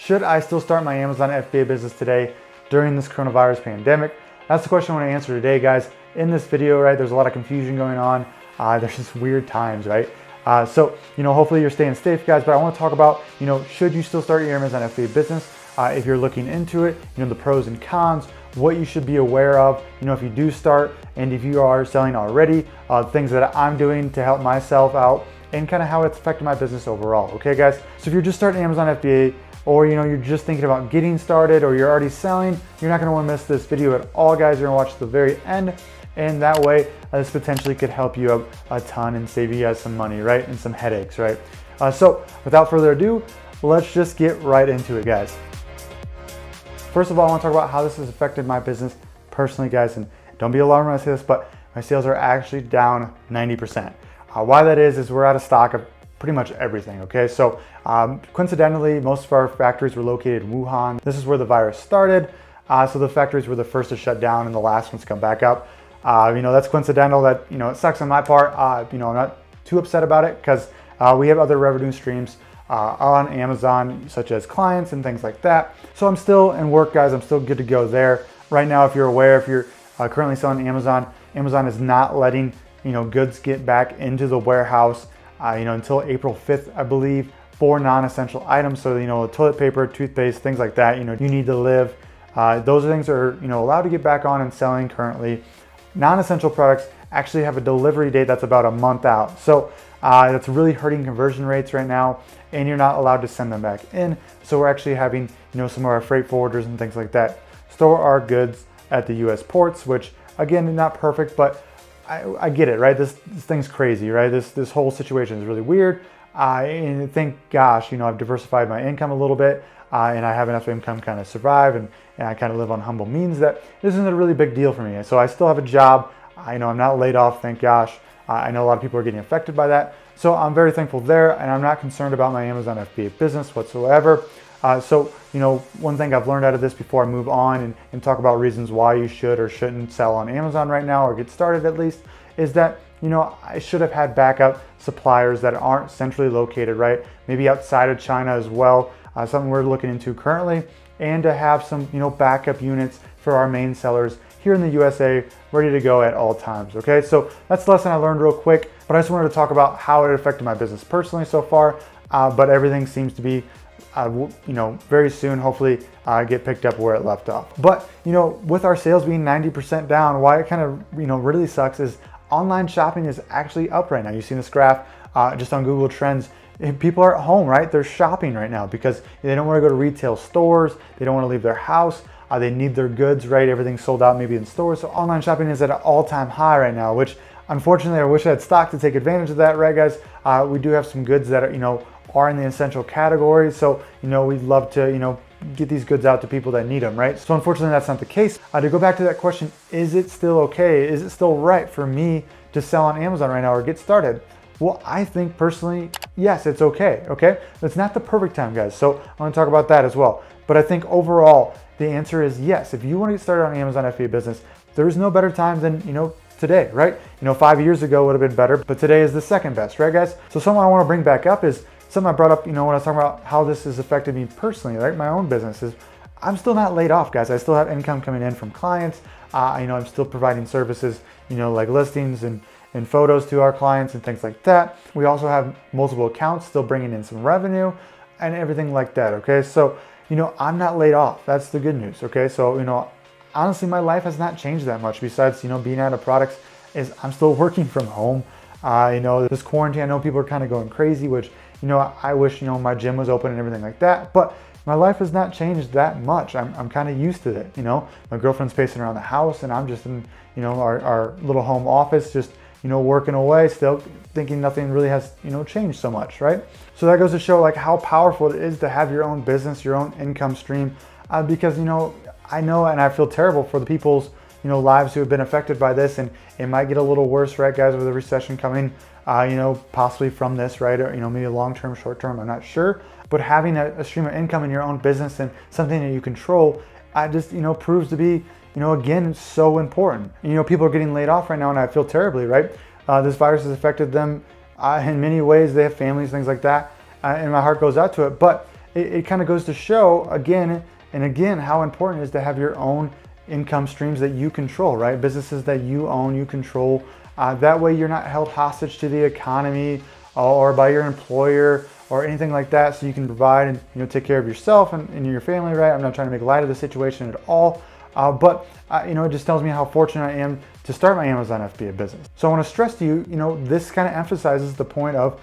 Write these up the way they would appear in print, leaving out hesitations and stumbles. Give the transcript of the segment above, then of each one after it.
Should I still start my Amazon FBA business today during this coronavirus pandemic? That's the question I want to answer today, guys. In this video, right, there's a lot of confusion going on. There's just weird times, right? So, hopefully you're staying safe, guys, but I want to talk about, should you still start your Amazon FBA business? If you're looking into it, the pros and cons, what you should be aware of, if you do start, and if you are selling already, things that I'm doing to help myself out, and kind of how it's affected my business overall. Okay, guys? So if you're just starting Amazon FBA, or you're just thinking about getting started, or you're already selling, you're not gonna wanna miss this video at all, guys. You're gonna watch the very end, and that way, this potentially could help you out a ton and save you guys some money, right? And some headaches, right? So without further ado, let's just get right into it, guys. First of all, I wanna talk about how this has affected my business personally, guys, and don't be alarmed when I say this, but my sales are actually down 90%. Why that is we're out of stock of pretty much everything, okay? So coincidentally, most of our factories were located in Wuhan. This is where the virus started. So the factories were the first to shut down and the last ones to come back up. That's coincidental. That, it sucks on my part. I'm not too upset about it because we have other revenue streams on Amazon, such as clients and things like that. So I'm still in work, guys. I'm still good to go there. Right now, if you're aware, if you're currently selling Amazon, Amazon is not letting, goods get back into the warehouse until April 5th, I believe, for non-essential items. So, toilet paper, toothpaste, things like that, you need to live. Those things are, allowed to get back on and selling currently. Non-essential products actually have a delivery date that's about a month out. So that's really hurting conversion rates right now, and you're not allowed to send them back in. So we're actually having, some of our freight forwarders and things like that store our goods at the US ports, which again, not perfect, but I get it, right? This thing's crazy, right? This whole situation is really weird. And thank gosh, I've diversified my income a little bit, and I have enough income kind of survive, and I kind of live on humble means that this isn't a really big deal for me. So I still have a job. I'm not laid off, thank gosh. I know a lot of people are getting affected by that. So I'm very thankful there, and I'm not concerned about my Amazon FBA business whatsoever. One thing I've learned out of this before I move on and talk about reasons why you should or shouldn't sell on Amazon right now, or get started at least, is that, I should have had backup suppliers that aren't centrally located, right? Maybe outside of China as well, something we're looking into currently, and to have some, backup units for our main sellers here in the USA ready to go at all times, okay? So that's the lesson I learned real quick, but I just wanted to talk about how it affected my business personally so far, but everything seems to be very soon, hopefully get picked up where it left off. But, with our sales being 90% down, why it kind of, really sucks is online shopping is actually up right now. You've seen this graph just on Google Trends. People are at home, right? They're shopping right now because they don't want to go to retail stores. They don't want to leave their house. They need their goods, right? Everything's sold out maybe in stores. So online shopping is at an all-time high right now, which unfortunately, I wish I had stock to take advantage of that, right, guys? We do have some goods that are in the essential category. So, we'd love to, get these goods out to people that need them, right? So unfortunately, that's not the case. To go back to that question, is it still okay? Is it still right for me to sell on Amazon right now or get started? Well, I think personally, yes, it's okay, okay? It's not the perfect time, guys. So I want to talk about that as well. But I think overall, the answer is yes. If you want to get started on Amazon FBA business, there is no better time than, today, right? 5 years ago would have been better, but today is the second best, right, guys? So something I want to bring back up is something I brought up, when I was talking about how this has affected me personally, right? My own business is I'm still not laid off, guys. I still have income coming in from clients. I'm still providing services, like listings and photos to our clients and things like that. We also have multiple accounts still bringing in some revenue and everything like that, okay? So, I'm not laid off. That's the good news, okay? So, honestly, my life has not changed that much besides, being out of products is I'm still working from home. This quarantine, I know people are kind of going crazy, which, I wish, my gym was open and everything like that, but my life has not changed that much. I'm kind of used to it, My girlfriend's pacing around the house and I'm just in, our little home office, just, working away, still thinking nothing really has, changed so much, right? So that goes to show like how powerful it is to have your own business, your own income stream, because, I know and I feel terrible for the people's, lives who have been affected by this, and it might get a little worse, right, guys, with a recession coming, possibly from this, right, or, maybe long-term, short-term, I'm not sure, but having a stream of income in your own business and something that you control, just, proves to be, again, so important. People are getting laid off right now, and I feel terribly, right? This virus has affected them in many ways. They have families, things like that, and my heart goes out to it, but it kind of goes to show again and again how important it is to have your own income streams that you control, right? Businesses that you own, you control. That way you're not held hostage to the economy or by your employer or anything like that, so you can provide and take care of yourself and your family, right? I'm not trying to make light of the situation at all, but it just tells me how fortunate I am to start my Amazon FBA business. So I want to stress to you, this kind of emphasizes the point of,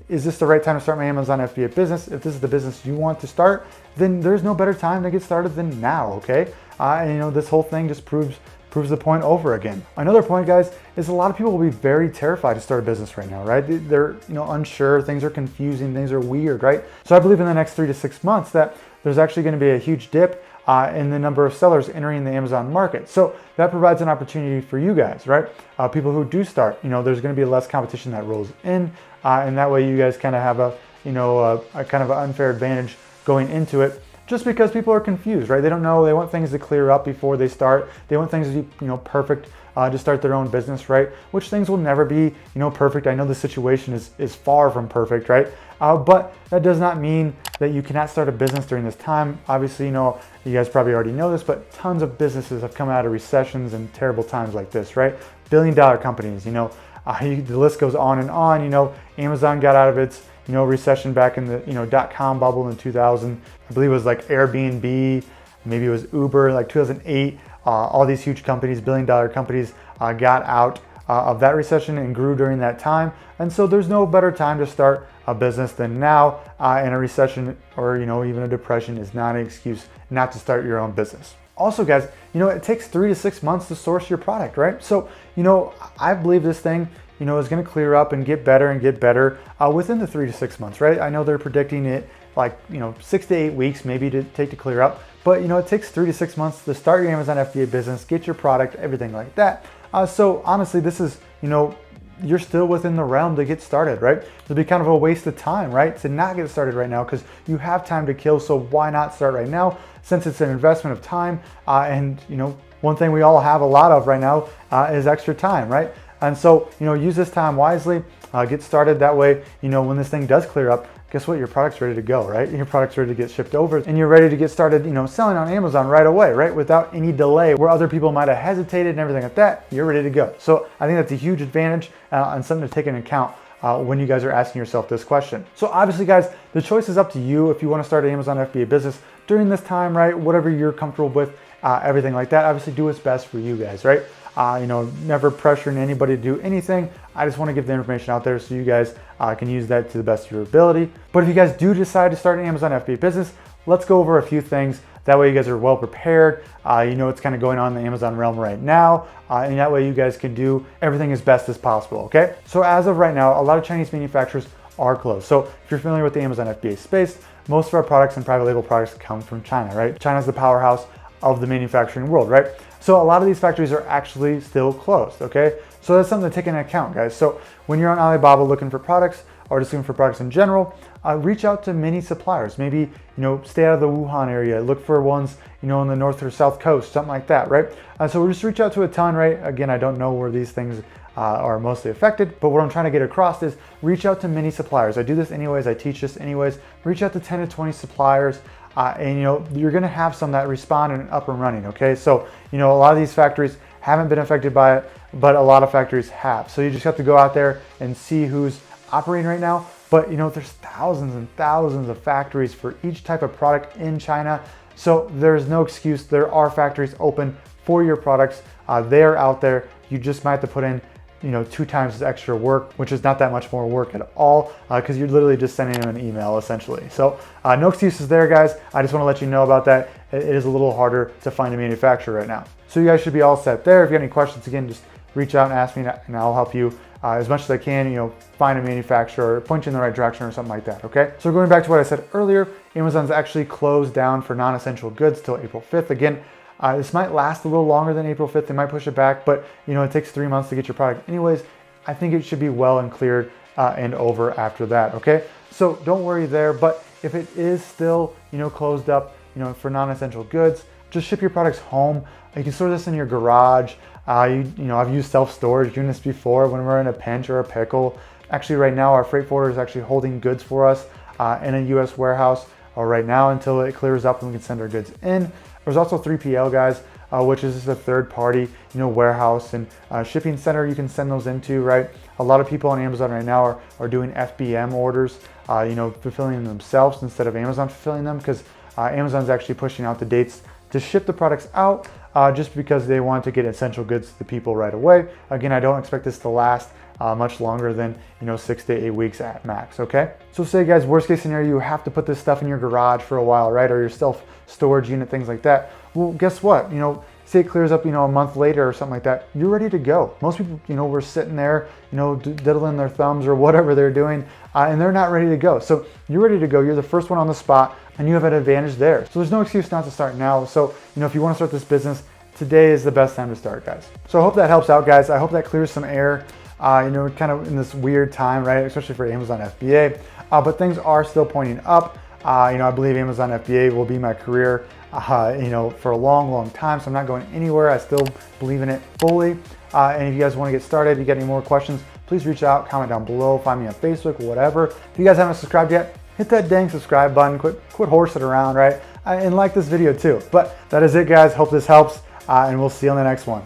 is this the right time to start my Amazon FBA business? If this is the business you want to start, then there's no better time to get started than now, okay? And this whole thing just proves the point over again. Another point, guys, is a lot of people will be very terrified to start a business right now, right? They're unsure, things are confusing, things are weird, right? So I believe in the next 3 to 6 months that there's actually going to be a huge dip in the number of sellers entering the Amazon market. So that provides an opportunity for you guys, right? People who do start, there's going to be less competition that rolls in, and that way you guys kind of have a kind of an unfair advantage going into it. Just because people are confused, right? They don't know, they want things to clear up before they start. They want things to be, perfect to start their own business, right? Which things will never be, perfect. I know the situation is far from perfect, right? But that does not mean that you cannot start a business during this time. Obviously, you guys probably already know this, but tons of businesses have come out of recessions and terrible times like this, right? $billion companies, the list goes on and on. Amazon got out of its recession back in the .com bubble in 2000. I believe it was like Airbnb, maybe it was Uber, like 2008. All these huge companies, $billion companies, got out of that recession and grew during that time. And so there's no better time to start a business than now. And a recession or even a depression is not an excuse not to start your own business. Also, guys, it takes 3 to 6 months to source your product, right? So, I believe this thing is going to clear up and get better within the 3 to 6 months, right? I know they're predicting it like 6 to 8 weeks maybe to take to clear up, but it takes 3 to 6 months to start your Amazon FBA business, get your product, everything like that. So honestly, this is you're still within the realm to get started, right? It'll be kind of a waste of time, right, to not get started right now because you have time to kill. So why not start right now, since it's an investment of time? And one thing we all have a lot of right now is extra time, right? And so, use this time wisely, get started. That way, when this thing does clear up, guess what? Your product's ready to go, right? Your product's ready to get shipped over and you're ready to get started, selling on Amazon right away, right? Without any delay where other people might have hesitated and everything like that, you're ready to go. So I think that's a huge advantage and something to take into account when you guys are asking yourself this question. So obviously, guys, the choice is up to you if you want to start an Amazon FBA business during this time, right? Whatever you're comfortable with, everything like that. Obviously, do what's best for you guys, right? Never pressuring anybody to do anything. I just want to give the information out there so you guys can use that to the best of your ability. But if you guys do decide to start an Amazon FBA business, let's go over a few things. That way you guys are well prepared. What's kind of going on in the Amazon realm right now. And that way you guys can do everything as best as possible, okay? So as of right now, a lot of Chinese manufacturers are closed. So if you're familiar with the Amazon FBA space, most of our products and private label products come from China, right? China's the powerhouse of the manufacturing world, right? So a lot of these factories are actually still closed, okay? So that's something to take into account, guys. So when you're on Alibaba looking for products or just looking for products in general, reach out to many suppliers. Maybe, stay out of the Wuhan area. Look for ones, in the north or south coast, something like that, right? So we'll just reach out to a ton, right? Again, I don't know where these things are mostly affected, but what I'm trying to get across is reach out to many suppliers. I do this anyways, I teach this anyways. Reach out to 10 to 20 suppliers. And you're gonna have some that respond and up and running, okay? So, a lot of these factories haven't been affected by it, but a lot of factories have. So you just have to go out there and see who's operating right now. But there's thousands and thousands of factories for each type of product in China. So there's no excuse. There are factories open for your products. They are out there. You just might have to put in 2 times the extra work, which is not that much more work at all because you're literally just sending them an email essentially. So no excuses there, guys. I just want to let you know about that. It is a little harder to find a manufacturer right now. So you guys should be all set there. If you have any questions, again, just reach out and ask me and I'll help you as much as I can, find a manufacturer or point you in the right direction or something like that, okay? So going back to what I said earlier, Amazon's actually closed down for non-essential goods till April 5th. Again, this might last a little longer than April 5th. They might push it back, but it takes 3 months to get your product anyways. I think it should be well and cleared and over after that, okay? So don't worry there, but if it is still, closed up, for non-essential goods, just ship your products home. You can store this in your garage. I've used self-storage units before when we're in a pinch or a pickle. Actually, right now, our freight forwarder is actually holding goods for us in a US warehouse right now until it clears up and we can send our goods in. There's also 3PL, guys, which is just a third party, warehouse and shipping center you can send those into, right? A lot of people on Amazon right now are doing FBM orders, fulfilling them themselves instead of Amazon fulfilling them, because Amazon's actually pushing out the dates to ship the products out just because they want to get essential goods to the people right away. Again, I don't expect this to last much longer than 6 to 8 weeks at max. Okay, so say, guys, worst case scenario, you have to put this stuff in your garage for a while, right, or your self storage unit, things like that. Well, guess what, say it clears up a month later or something like that, you're ready to go. Most people were sitting there diddling their thumbs or whatever they're doing, and they're not ready to go. So you're ready to go. You're the first one on the spot and you have an advantage there. So there's no excuse not to start now. So if you want to start this business, today is the best time to start, guys. So I hope that helps out, guys. I hope that clears some air, kind of in this weird time, right? Especially for Amazon FBA, but things are still pointing up. I believe Amazon FBA will be my career, for a long, long time. So I'm not going anywhere. I still believe in it fully. And if you guys want to get started, you get any more questions, please reach out, comment down below, find me on Facebook, whatever. If you guys haven't subscribed yet, hit that dang subscribe button, quit horsing around, right? And like this video too. But that is it, guys. Hope this helps, and we'll see you on the next one.